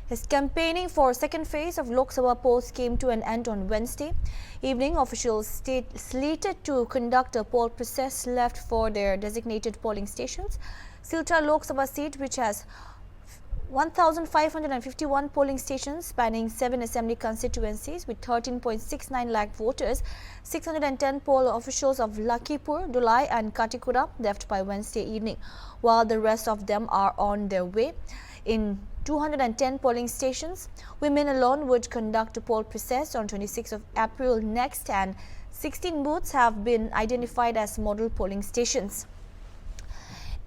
His campaigning for second phase of Lok Sabha polls came to an end on Wednesday evening. Officials slated to conduct a poll process left for their designated polling stations. Silchar Lok Sabha seat, which has 1,551 polling stations spanning 7 assembly constituencies with 13.69 lakh voters, 610 poll officials of Lakhimpur, Dholai and Katikura left by Wednesday evening, while the rest of them are on their way. In 210 polling stations, women alone would conduct a poll process on 26th of April next, and 16 booths have been identified as model polling stations.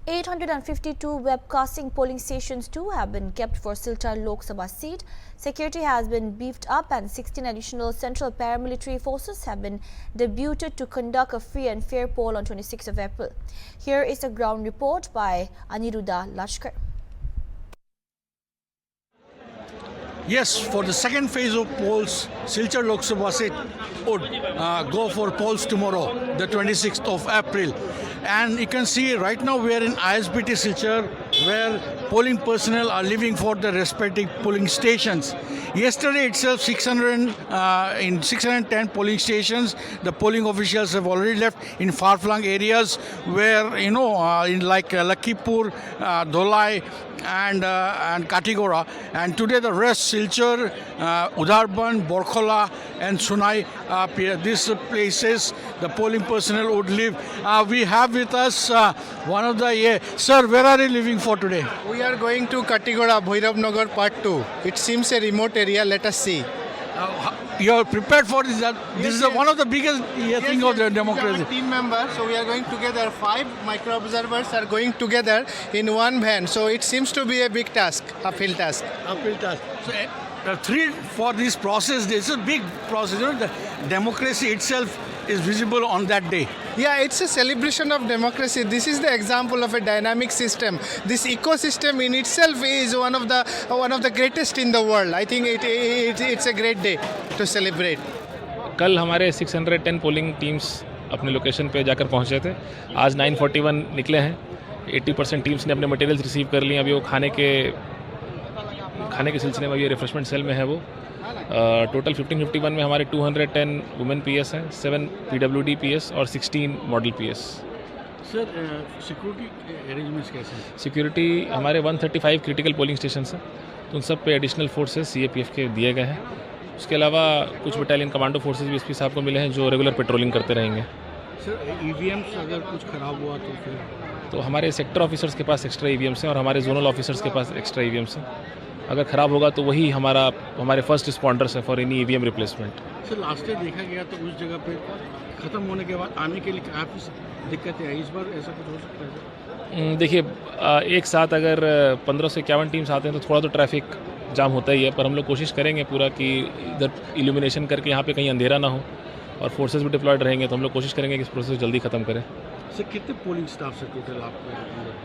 852 webcasting polling stations too have been kept for Silchar Lok Sabha seat. Security has been beefed up and 16 additional central paramilitary forces have been debuted to conduct a free and fair poll on 26th of April. Here is a ground report by Aniruddha Lashkar. Yes, for the second phase of polls, Silchar Lok Sabha seat would go for polls tomorrow, the 26th of April. And you can see right now we are in ISBT Silchar, where polling personnel are leaving for the respective polling stations. Yesterday itself, in 610 polling stations, the polling officials have already left in far-flung areas where, in like Lakhimpur, Dholai, and Katigora. And today the rest, Silchar, Udharban, Borkhola and Sunai, these places the polling personnel would leave. We have with us one of the... Sir, where are you leaving for today? We are going to Katigora, Bhairabnagar Part 2. It seems a remote area. Let us see. You are prepared for this? This is one of the biggest thing of the democracy. We are a team member, so we are going together. 5 micro-observers are going together in one van. So it seems to be a big task, uphill task. Uphill task. So, 3 for this process, this is a big process. The democracy itself is visible on that day. Yeah, it's a celebration of democracy. This is the example of a dynamic system. This ecosystem in itself is one of the greatest in the world. I think it's a great day to celebrate. कल हमारे 610 polling teams अपने location पे जाकर पहुंचे थे. आज 941 निकले हैं. 80% टीम्स ने अपने मटेरियल्स रिसीव कर लिए. अभी वो खाने के सिलसिले में अभी रिफ्रेशमेंट सेल में है वो. टोटल 1551 में हमारे 210 वुमेन पीएस हैं, 7 पीडब्ल्यूडी पीएस और 16 model PS. Sir, security arrangements कैसे हैं? सिक्योरिटी हमारे 135 क्रिटिकल पोलिंग स्टेशन हैं, तो उन सब पे एडिशनल फोर्सेस सीएपीएफ के दिए गए हैं. उसके अलावा कुछ बटालियन कमांडो फोर्सेस भी एसपी साहब को मिले हैं जो रेगुलर पेट्रोलिंग करते रहेंगे. सर, ईवीएम्स अगर कुछ खराब हुआ तो फिर? तो हमारे सेक्टर ऑफिसर्स के पास एक्स्ट्रा ईवीएम्स हैं और हमारे जोनल ऑफिसर्स के पास एक्स्ट्रा ईवीएम्स हैं. अगर ख़राब होगा तो वही हमारे फर्स्ट रिस्पॉन्डर्स हैं for any EVM replacement. Sir, last time देखा गया तो उस जगह पे ख़त्म होने के बाद आने के लिए काफ़ी दिक्कतें आई. इस बार ऐसा कुछ हो सकता है? देखिए, एक साथ अगर 15 से 51 टीम्स आते हैं तो थोड़ा तो ट्रैफिक जाम होता ही है, पर हम लोग कोशिश करेंगे पूरा कि इधर इल्यूमिनेशन करके यहाँ पे कहीं अंधेरा ना हो और फोर्सेस भी डिप्लॉयड रहेंगे, तो हम लोग कोशिश करेंगे कि इस प्रोसेस जल्दी ख़त्म करें. सर, कितने पोलिंग स्टाफ से टोटल आपको?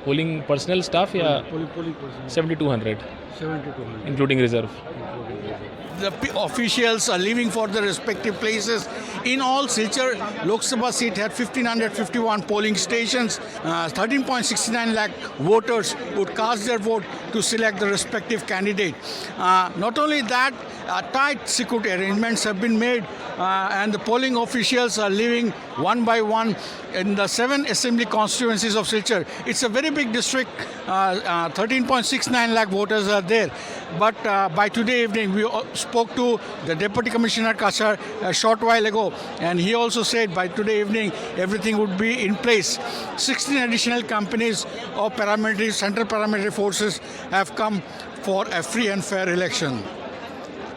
पोलिंग पर्सनल स्टाफ या polling personal 7200 including reserve. The officials are leaving for the respective places. In all, Silchar Lok Sabha seat had 1,551 polling stations. 13.69 lakh voters would cast their vote to select the respective candidate. Not only that, tight security arrangements have been made and the polling officials are leaving one by one in the 7 assembly constituencies of Silchar. It's a very big district. 13.69 lakh voters are there. But by today evening, we spoke to the Deputy Commissioner Kachar a short while ago, and he also said by today evening everything would be in place. 16 additional companies of central paramilitary forces have come for a free and fair election.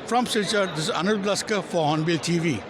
From Silchar, this is Aniruddha Lashkar for Hornbill TV.